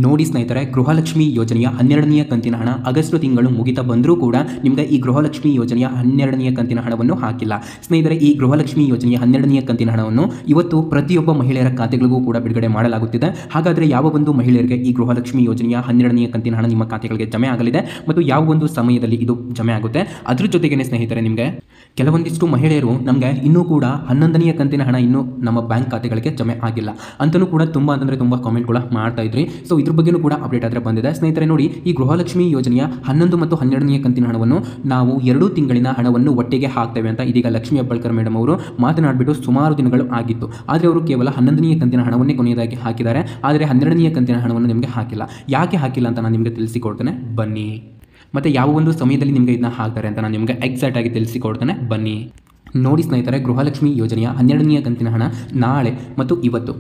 ನೋಡಿ ಸ್ನೇಹಿತರೆ, ಗೃಹಲಕ್ಷ್ಮಿ ಯೋಜನೆಯ 12ನೇ ಕಂತಿನ ಹಣ ಆಗಸ್ಟ್ ತಿಂಗಳು ಮುಗಿತಾ ಬಂದರೂ ಕೂಡ ನಿಮಗೆ ಈ ಗೃಹಲಕ್ಷ್ಮಿ ಯೋಜನೆಯ 12ನೇ ಕಂತಿನ ಹಣವನ್ನು ಹಾಕಿಲ್ಲ. ಸ್ನೇಹಿತರೆ, ಈ ಗೃಹಲಕ್ಷ್ಮಿ ಯೋಜನೆಯ 12ನೇ ಕಂತಿನ ಹಣವನ್ನು ಇವತ್ತು ಪ್ರತಿಯೊಬ್ಬ ಮಹಿಳೆಯರ ಖಾತೆಗಳಿಗೂ ಕೂಡ ಬಿಡುಗಡೆ ಮಾಡಲಾಗುತ್ತಿದೆ. ಹಾಗಾದರೆ ಯಾವ ಒಂದು ಮಹಿಳೆಯರಿಗೆ ಈ ಗೃಹಲಕ್ಷ್ಮಿ ಯೋಜನೆಯ 12ನೇ ಕಂತಿನ ಹಣ ನಿಮ್ಮ ಖಾತೆಗಳಿಗೆ ಜಮೆ ಆಗಲಿದೆ ಮತ್ತು ಯಾವ ಒಂದು ಸಮಯದಲ್ಲಿ ಇದು ಜಮೆ ಆಗುತ್ತೆ, ಅದ್ರ ಜೊತೆಗೇನೆ ಸ್ನೇಹಿತರೆ ನಿಮಗೆ ಕೆಲವೊಂದಿಷ್ಟು ಮಹಿಳೆಯರು ನಮಗೆ ಇನ್ನೂ ಕೂಡ 11ನೇ ಕಂತಿನ ಹಣ ಇನ್ನೂ ನಮ್ಮ ಬ್ಯಾಂಕ್ ಖಾತೆಗಳಿಗೆ ಜಮೆ ಆಗಿಲ್ಲ ಅಂತಲೂ ಕೂಡ ತುಂಬ ಕಾಮೆಂಟ್ಗಳು ಮಾಡ್ತಾ ಇದ್ರಿ. ಸೊ ಇದ್ರ ಬಗ್ಗೆನೂ ಕೂಡ ಅಪ್ಡೇಟ್ ಆದರೆ ಬಂದಿದೆ. ಸ್ನೇಹಿತರೆ ನೋಡಿ, ಈ ಗೃಹಲಕ್ಷ್ಮಿ ಯೋಜನೆಯ 11 ಮತ್ತು 12ನೇ ಕಂತಿನ ಹಣವನ್ನು ನಾವು 2 ತಿಂಗಳಿನ ಹಣವನ್ನು ಒಟ್ಟಿಗೆ ಹಾಕ್ತೇವೆ ಅಂತ ಇದೀಗ ಲಕ್ಷ್ಮಿ ಹೆಬ್ಬಾಳ್ಕರ್ ಮೇಡಮ್ ಅವರು ಮಾತನಾಡಿಬಿಟ್ಟು ಸುಮಾರು ದಿನಗಳು ಆಗಿತ್ತು. ಆದರೆ ಅವರು ಕೇವಲ 11ನೇ ಕಂತಿನ ಹಣವನ್ನೇ ಕೊನೆಯದಾಗಿ ಹಾಕಿದ್ದಾರೆ. ಆದರೆ 12ನೇ ಕಂತಿನ ಹಣವನ್ನು ನಿಮಗೆ ಹಾಕಿಲ್ಲ. ಯಾಕೆ ಹಾಕಿಲ್ಲ ಅಂತ ನಾನು ನಿಮಗೆ ತಿಳಿಸಿಕೊಡ್ತೇನೆ ಬನ್ನಿ. ಮತ್ತು ಯಾವ ಒಂದು ಸಮಯದಲ್ಲಿ ನಿಮಗೆ ಇದನ್ನ ಹಾಕ್ತಾರೆ ಅಂತ ನಾನು ನಿಮಗೆ ಎಕ್ಸಾಕ್ಟ್ ಆಗಿ ತಿಳಿಸಿಕೊಡ್ತೇನೆ ಬನ್ನಿ. ನೋಡಿ ಸ್ನೇಹಿತರೆ, ಗೃಹಲಕ್ಷ್ಮಿ ಯೋಜನೆಯ 12ನೇ ಕಂತಿನ ಹಣ ನಾಳೆ ಮತ್ತು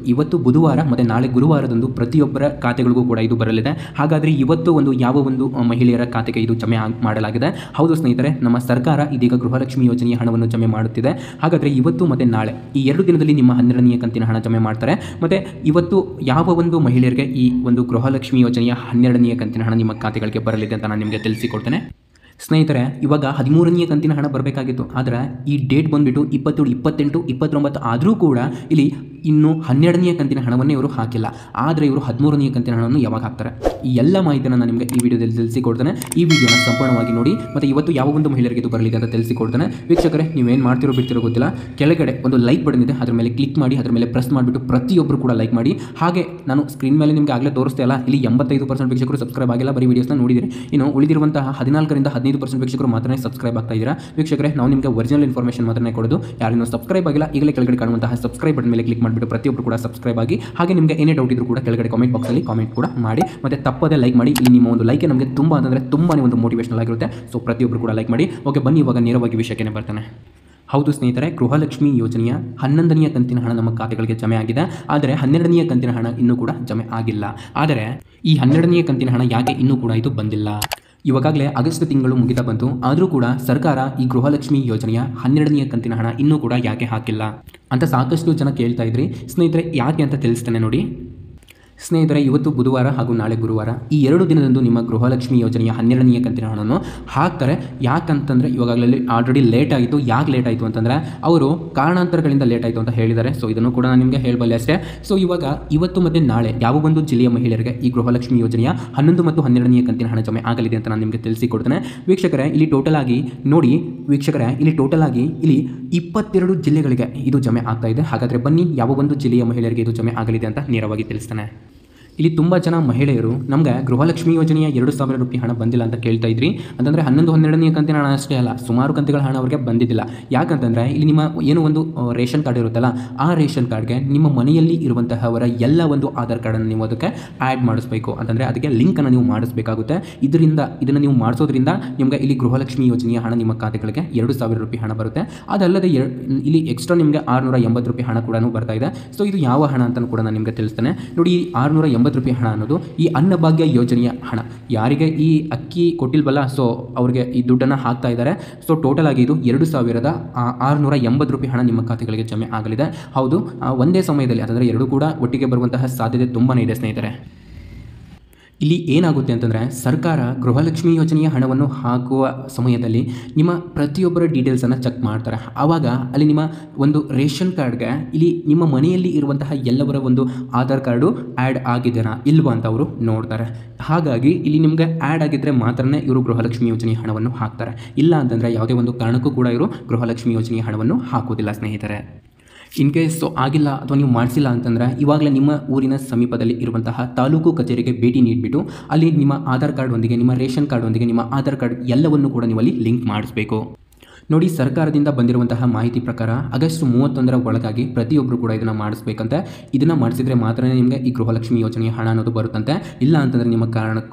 ಇವತ್ತು ಬುಧವಾರ ಮತ್ತು ನಾಳೆ ಗುರುವಾರದಂದು ಪ್ರತಿಯೊಬ್ಬರ ಖಾತೆಗಳಿಗೂ ಕೂಡ ಇದು ಬರಲಿದೆ. ಹಾಗಾದರೆ ಇವತ್ತು ಯಾವ ಒಂದು ಮಹಿಳೆಯರ ಖಾತೆಗೆ ಇದು ಜಮೆ ಮಾಡಲಾಗಿದೆ? ಹೌದು ಸ್ನೇಹಿತರೆ, ನಮ್ಮ ಸರ್ಕಾರ ಇದೀಗ ಗೃಹಲಕ್ಷ್ಮಿ ಯೋಜನೆಯ ಹಣವನ್ನು ಜಮೆ ಮಾಡುತ್ತಿದೆ. ಹಾಗಾದರೆ ಇವತ್ತು ಮತ್ತು ನಾಳೆ ಈ 2 ದಿನದಲ್ಲಿ ನಿಮ್ಮ 12ನೇ ಕಂತಿನ ಹಣ ಜಮೆ ಮಾಡ್ತಾರೆ. ಮತ್ತು ಇವತ್ತು ಯಾವ ಒಂದು ಮಹಿಳೆಯರಿಗೆ ಈ ಒಂದು ಗೃಹಲಕ್ಷ್ಮಿ ಯೋಜನೆಯ 12ನೇ ಕಂತಿನ ಹಣ ನಿಮ್ಮ ಖಾತೆಗಳಿಗೆ ಬರಲಿದೆ ಅಂತ ನಾನು ನಿಮಗೆ ತಿಳಿಸಿಕೊಡ್ತೇನೆ. ಸ್ನೇಹಿತರೆ, ಇವಾಗ 13ನೇ ಕಂತಿನ ಹಣ ಬರಬೇಕಾಗಿತ್ತು. ಆದರೆ ಈ ಡೇಟ್ ಬಂದುಬಿಟ್ಟು 27, 28, 29 ಆದರೂ ಕೂಡ ಇಲ್ಲಿ ಇನ್ನೂ 12ನೇ ಕಂತಿನ ಹಣವನ್ನೇ ಇವರು ಹಾಕಿಲ್ಲ. ಆದರೆ ಇವರು 13ನೇ ಕಂತಿನ ಹಣವನ್ನು ಯಾವಾಗ ಹಾಕ್ತಾರೆ, ಈ ಎಲ್ಲ ಮಾಹಿತಿಯನ್ನು ನಾನು ನಿಮಗೆ ಈ ವಿಡಿಯೋದಲ್ಲಿ ತಿಳಿಸಿಕೊಡ್ತೇನೆ. ಈ ವಿಡಿಯೋನ ಸಂಪೂರ್ಣವಾಗಿ ನೋಡಿ ಮತ್ತು ಇವತ್ತು ಯಾವ ಒಂದು ಮಹಿಳೆಯರಿಗೆ ಇದು ಬರಲಿದೆ ಅಂತ ತಿಳಿಸಿಕೊಡ್ತೇನೆ. ವೀಕ್ಷಕರೇ, ನೀವೇನು ಮಾಡ್ತಿರೋ ಬಿಡ್ತಿರೋ ಗೊತ್ತಿಲ್ಲ, ಕೆಳಗಡೆ ಒಂದು ಲೈಕ್ ಬಟನ್ ಇದೆ, ಅದರ ಮೇಲೆ ಕ್ಲಿಕ್ ಮಾಡಿ, ಅದರ ಮೇಲೆ ಪ್ರೆಸ್ ಮಾಡಿಬಿಟ್ಟು ಪ್ರತಿಯೊಬ್ಬರು ಕೂಡ ಲೈಕ್ ಮಾಡಿ. ಹಾಗೆ ನಾನು ಸ್ಕ್ರೀನ್ ಮೇಲೆ ನಿಮಗೆ ಆಗಲೇ ತೋರಿಸ್ತಾ ಇಲ್ಲ, ಇಲ್ಲಿ 85% ವೀಕ್ಷಕರು ಸಬ್ಸ್ಕ್ರೈಬ್ ಆಗಿಲ್ಲ, ಬರೀ ವೀಡಿಯೋಸ್ನ ನೋಡಿದಿರಿ. ಇನ್ನು ಉಳಿದಿರುವಂತಹ 14ರಿಂದ 15% ವೀಕ್ಷಕರು ಮಾತ್ರ ಸಬ್ಸ್ಕ್ರೈಬ್ ಆಗ್ತಾ ಇದ್ದೀರಾ. ವೀಕ್ಷಕರೇ, ನಾವು ನಿಮಗೆ ಒರಿಜಿನಲ್ ಇನ್ಫಾರ್ಮೇಷನ್ ಮಾತ್ರ ಕೊಡೋದು. ಯಾರಿನೂ ಸಬ್ಸ್ಕ್ರೈಬ್ ಆಗಿಲ್ಲ, ಈಗಲೇ ಕೆಳಗಡೆ ಕಾಣುವಂತಹ ಸಬ್ಸ್ಕ್ರೈಬ್ ಬಟನ್ ಮೇಲೆ ಕ್ಲಿಕ್ ಮಾಡಿಬಿಟ್ಟು ಪ್ರತಿಯೊಬ್ಬರು ಕೂಡ ಸಬ್ಸ್ಕ್ರೈಬ್ ಆಗಿ. ಹಾಗೆ ನಿಮಗೆ ಏನೇ ಡೌಟ್ ಇದ್ರೂ ಕೂಡ ಕೆಳಗಡೆ ಕಾಮೆಂಟ್ ಬಾಕ್ಸಲ್ಲಿ ಕಾಮೆಂಟ್ ಕೂಡ ಮಾಡಿ ಮತ್ತು ತಪ್ಪದೇ ಲೈಕ್ ಮಾಡಿ. ಇಲ್ಲಿ ನಿಮ್ಮ ಒಂದು ಲೈಕ್ ನಮಗೆ ತುಂಬಾ ಒಂದು ಮೋಟಿವೇಶನಲ್ ಆಗಿರುತ್ತೆ. ಸೊ ಪ್ರತಿಯೊಬ್ಬರು ಕೂಡ ಲೈಕ್ ಮಾಡಿ. ಓಕೆ ಬನ್ನಿ, ಇವಾಗ ನೇರವಾಗಿ ವಿಷಯಕ್ಕೆ ಬರ್ತಾನೆ. ಹೌದು ಸ್ನೇಹಿತರೆ, ಗೃಹಲಕ್ಷ್ಮಿ ಯೋಜನೆಯ 11ನೇ ಕಂತಿನ ಹಣ ನಮ್ಮ ಖಾತೆಗಳಿಗೆ ಜಮೆ ಆಗಿದೆ. ಆದರೆ 12ನೇ ಕಂತಿನ ಹಣ ಇನ್ನೂ ಕೂಡ ಜಮೆ ಆಗಿಲ್ಲ. ಆದರೆ ಈ 12ನೇ ಕಂತಿನ ಹಣ ಯಾಕೆ ಇನ್ನೂ ಕೂಡ ಇದು ಬಂದಿಲ್ಲ? ಇವಾಗಲೇ ಆಗಸ್ಟ್ ತಿಂಗಳು ಮುಗಿತಾ ಬಂತು, ಆದರೂ ಕೂಡ ಸರ್ಕಾರ ಈ ಗೃಹಲಕ್ಷ್ಮಿ ಯೋಜನೆಯ 12ನೇ ಕಂತಿನ ಹಣ ಇನ್ನೂ ಕೂಡ ಯಾಕೆ ಹಾಕಿಲ್ಲ ಅಂತ ಸಾಕಷ್ಟು ಜನ ಕೇಳ್ತಾ ಇದ್ರಿ. ಸ್ನೇಹಿತರೆ, ಯಾಕೆ ಅಂತ ತಿಳಿಸ್ತೇನೆ ನೋಡಿ. ಸ್ನೇಹಿತರೆ, ಇವತ್ತು ಬುಧವಾರ ಹಾಗೂ ನಾಳೆ ಗುರುವಾರ ಈ 2 ದಿನದಂದು ನಿಮ್ಮ ಗೃಹಲಕ್ಷ್ಮಿ ಯೋಜನೆಯ 12ನೇ ಕಂತಿನ ಹಣವನ್ನು ಹಾಕ್ತಾರೆ. ಯಾಕಂತಂದರೆ ಇವಾಗಲೇ ಆಲ್ರೆಡಿ ಲೇಟ್ ಆಯಿತು. ಯಾಕೆ ಲೇಟ್ ಆಯಿತು ಅಂತಂದರೆ ಅವರು ಕಾರಣಾಂತರಗಳಿಂದ ಲೇಟ್ ಆಯಿತು ಅಂತ ಹೇಳಿದ್ದಾರೆ. ಸೊ ಇದನ್ನು ಕೂಡ ನಾನು ನಿಮಗೆ ಹೇಳಬಲ್ಲೆ ಅಷ್ಟೇ. ಸೊ ಇವತ್ತು ಮತ್ತು ನಾಳೆ ಯಾವ ಒಂದು ಜಿಲ್ಲೆಯ ಮಹಿಳೆಯರಿಗೆ ಈ ಗೃಹಲಕ್ಷ್ಮಿ ಯೋಜನೆಯ 11 ಮತ್ತು 12ನೇ ಕಂತಿನ ಹಣ ಜಮೆ ಆಗಲಿದೆ ಅಂತ ನಾನು ನಿಮಗೆ ತಿಳಿಸಿಕೊಡ್ತೇನೆ. ವೀಕ್ಷಕರೇ, ಇಲ್ಲಿ ಟೋಟಲ್ ಆಗಿ ನೋಡಿ, ಇಲ್ಲಿ 22 ಜಿಲ್ಲೆಗಳಿಗೆ ಇದು ಜಮೆ ಆಗ್ತಾ ಇದೆ. ಹಾಗಾದರೆ ಬನ್ನಿ, ಯಾವ ಒಂದು ಜಿಲ್ಲೆಯ ಮಹಿಳೆಯರಿಗೆ ಇದು ಜಮೆ ಆಗಲಿದೆ ಅಂತ ನೇರವಾಗಿ ತಿಳಿಸ್ತೇನೆ. ಇಲ್ಲಿ ತುಂಬ ಜನ ಮಹಿಳೆಯರು ನಮಗೆ ಗೃಹಲಕ್ಷ್ಮಿ ಯೋಜನೆಯ 2,000 ರೂಪಾಯಿ ಹಣ ಬಂದಿಲ್ಲ ಅಂತ ಕೇಳ್ತಾ ಇದ್ರಿ. ಅಂತಂದರೆ 11, 12ನೇ ಕಂತಿನ ಹಣ ಅಷ್ಟೇ ಅಲ್ಲ, ಸುಮಾರು ಕಂತಿಗಳ ಹಣ ಅವರಿಗೆ ಬಂದಿದ್ದಿಲ್ಲ. ಯಾಕಂತಂದರೆ ಇಲ್ಲಿ ನಿಮ್ಮ ಏನು ಒಂದು ರೇಷನ್ ಕಾರ್ಡ್ ಇರುತ್ತಲ್ಲ, ಆ ರೇಷನ್ ಕಾರ್ಡ್ಗೆ ನಿಮ್ಮ ಮನೆಯಲ್ಲಿ ಇರುವಂತಹವರ ಎಲ್ಲ ಒಂದು ಆಧಾರ್ ಕಾರ್ಡನ್ನು ನೀವು ಅದಕ್ಕೆ ಆ್ಯಡ್ ಮಾಡಿಸ್ಬೇಕು. ಅಂತಂದರೆ ಅದಕ್ಕೆ ಲಿಂಕನ್ನು ನೀವು ಮಾಡಿಸ್ಬೇಕಾಗುತ್ತೆ. ಇದನ್ನು ನೀವು ಮಾಡಿಸೋದ್ರಿಂದ ನಿಮಗೆ ಇಲ್ಲಿ ಗೃಹಲಕ್ಷ್ಮಿ ಯೋಜನೆಯ ಹಣ ನಿಮ್ಮ ಖಾತೆಗಳಿಗೆ 2,000 ರೂಪಾಯಿ ಹಣ ಬರುತ್ತೆ. ಅದಲ್ಲದೆ ಇಲ್ಲಿ ಎಕ್ಸ್ಟ್ರಾ ನಿಮಗೆ 680 ರೂಪಾಯಿ ಹಣ ಕೂಡ ಬರ್ತಾ ಇದೆ. ಸೊ ಇದು ಯಾವ ಹಣ ಅಂತಲೂ ಕೂಡ ನಾನು ನಿಮಗೆ ತಿಳಿಸ್ತೇನೆ ನೋಡಿ. 680 ರೂಪಾಯಿ ಹಣ ಅನ್ನೋದು ಈ ಅನ್ನಭಾಗ್ಯ ಯೋಜನೆಯ ಹಣ. ಯಾರಿಗೆ ಈ ಅಕ್ಕಿ ಕೊಟ್ಟಿಲ್ವಲ್ಲ, ಸೊ ಅವ್ರಿಗೆ ಈ ದುಡ್ಡನ್ನು ಹಾಕ್ತಾ ಇದ್ದಾರೆ. ಸೊ ಟೋಟಲ್ ಆಗಿ ಇದು 2,680 ರೂಪಾಯಿ ಹಣ ನಿಮ್ಮ ಖಾತೆಗಳಿಗೆ ಜಮೆ ಆಗಲಿದೆ. ಹೌದು, ಒಂದೇ ಸಮಯದಲ್ಲಿ, ಅಂತಂದರೆ 2 ಕೂಡ ಒಟ್ಟಿಗೆ ಬರುವಂತಹ ಸಾಧ್ಯತೆ ತುಂಬಾ ಇದೆ ಸ್ನೇಹಿತರೆ. ಇಲ್ಲಿ ಏನಾಗುತ್ತೆ ಅಂತಂದರೆ ಸರ್ಕಾರ ಗೃಹಲಕ್ಷ್ಮಿ ಯೋಜನೆಯ ಹಣವನ್ನು ಹಾಕುವ ಸಮಯದಲ್ಲಿ ನಿಮ್ಮ ಪ್ರತಿಯೊಬ್ಬರ ಡೀಟೇಲ್ಸನ್ನು ಚೆಕ್ ಮಾಡ್ತಾರೆ. ಆವಾಗ ಅಲ್ಲಿ ನಿಮ್ಮ ಒಂದು ರೇಷನ್ ಕಾರ್ಡ್ಗೆ ಇಲ್ಲಿ ನಿಮ್ಮ ಮನೆಯಲ್ಲಿ ಇರುವಂತಹ ಎಲ್ಲವರ ಒಂದು ಆಧಾರ್ ಕಾರ್ಡು ಆ್ಯಡ್ ಆಗಿದೆನಾ ಇಲ್ವಾ ಅಂತ ಅವರು ನೋಡ್ತಾರೆ. ಹಾಗಾಗಿ ಇಲ್ಲಿ ನಿಮಗೆ ಆ್ಯಡ್ ಆಗಿದ್ದರೆ ಮಾತ್ರನೇ ಇವರು ಗೃಹಲಕ್ಷ್ಮಿ ಯೋಜನೆಯ ಹಣವನ್ನು ಹಾಕ್ತಾರೆ. ಇಲ್ಲ ಅಂತಂದರೆ ಯಾವುದೇ ಒಂದು ಕಾರಣಕ್ಕೂ ಕೂಡ ಇವರು ಗೃಹಲಕ್ಷ್ಮಿ ಯೋಜನೆಯ ಹಣವನ್ನು ಹಾಕೋದಿಲ್ಲ ಸ್ನೇಹಿತರೆ. ಇನ್ ಕೇಸ್ ಆಗಿಲ್ಲ ಅಥವಾ ನೀವು ಮಾಡಿಸಿಲ್ಲ ಅಂತಂದರೆ ಇವಾಗಲೇ ನಿಮ್ಮ ಊರಿನ ಸಮೀಪದಲ್ಲಿ ಇರುವಂತಹ ತಾಲೂಕು ಕಚೇರಿಗೆ ಭೇಟಿ ನೀಡಿಬಿಟ್ಟು ಅಲ್ಲಿ ನಿಮ್ಮ ಆಧಾರ್ ಕಾರ್ಡ್ ಒಂದಿಗೆ, ನಿಮ್ಮ ರೇಷನ್ ಕಾರ್ಡ್ ಒಂದಿಗೆ, ನಿಮ್ಮ ಆಧಾರ್ ಕಾರ್ಡ್ ಎಲ್ಲವನ್ನು ಕೂಡ ನೀವು ಅಲ್ಲಿ ಲಿಂಕ್ ಮಾಡಿಸಬೇಕು. ನೋಡಿ, ಸರ್ಕಾರದಿಂದ ಬಂದಿರುವಂತಹ ಮಾಹಿತಿ ಪ್ರಕಾರ ಆಗಸ್ಟ್ 31ರ ಒಳಗಾಗಿ ಪ್ರತಿಯೊಬ್ಬರು ಕೂಡ ಇದನ್ನು ಮಾಡಿಸ್ಬೇಕಂತೆ. ಇದನ್ನು ಮಾಡಿಸಿದರೆ ಮಾತ್ರ ನಿಮಗೆ ಈ ಗೃಹಲಕ್ಷ್ಮಿ ಯೋಜನೆಯ ಹಣ ಅನ್ನೋದು ಬರುತ್ತಂತೆ. ಇಲ್ಲ ಅಂತಂದರೆ ನಿಮ್ಮ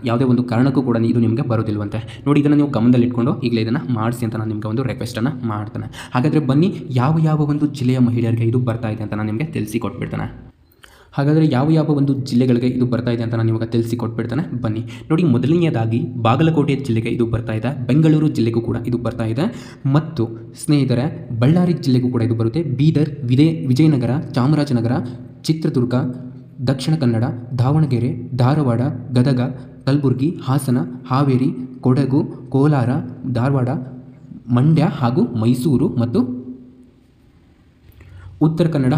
ಯಾವುದೇ ಒಂದು ಕಾರಣಕ್ಕೂ ಕೂಡ ಇದು ನಿಮಗೆ ಬರೋದಿಲ್ವಂತೆ. ನೋಡಿ, ಇದನ್ನು ನೀವು ಗಮನದಲ್ಲಿಟ್ಕೊಂಡು ಈಗಲೇ ಇದನ್ನು ಮಾಡಿಸಿ ಅಂತ ನಾನು ನಿಮಗೆ ಒಂದು ರಿಕ್ವೆಸ್ಟನ್ನು ಮಾಡ್ತೇನೆ. ಹಾಗಾದರೆ ಬನ್ನಿ, ಯಾವ ಒಂದು ಜಿಲ್ಲೆಯ ಮಹಿಳೆಯರಿಗೆ ಇದು ಬರ್ತಾ ಇದೆ ಅಂತ ನಾನು ನಿಮಗೆ ತಿಳಿಸಿಕೊಟ್ಬಿಡ್ತೇನೆ. ಹಾಗಾದರೆ ಯಾವ ಒಂದು ಜಿಲ್ಲೆಗಳಿಗೆ ಇದು ಬರ್ತಾ ಇದೆ ಅಂತ ನಾನು ಇವಾಗ ತಿಳಿಸಿಕೊಟ್ಬಿಡ್ತೇನೆ ಬನ್ನಿ. ನೋಡಿ, ಮೊದಲನೆಯದಾಗಿ ಬಾಗಲಕೋಟೆ ಜಿಲ್ಲೆಗೆ ಇದು ಬರ್ತಾ ಇದೆ, ಬೆಂಗಳೂರು ಜಿಲ್ಲೆಗೂ ಕೂಡ ಇದು ಬರ್ತಾ ಇದೆ, ಮತ್ತು ಸ್ನೇಹಿತರೆ ಬಳ್ಳಾರಿ ಜಿಲ್ಲೆಗೂ ಕೂಡ ಇದು ಬರುತ್ತೆ. ಬೀದರ್, ವಿಜಯನಗರ, ಚಾಮರಾಜನಗರ, ಚಿತ್ರದುರ್ಗ, ದಕ್ಷಿಣ ಕನ್ನಡ, ದಾವಣಗೆರೆ, ಧಾರವಾಡ, ಗದಗ, ಕಲಬುರಗಿ, ಹಾಸನ, ಹಾವೇರಿ, ಕೊಡಗು, ಕೋಲಾರ, ಧಾರವಾಡ, ಮಂಡ್ಯ ಹಾಗೂ ಮೈಸೂರು ಮತ್ತು ಉತ್ತರ ಕನ್ನಡ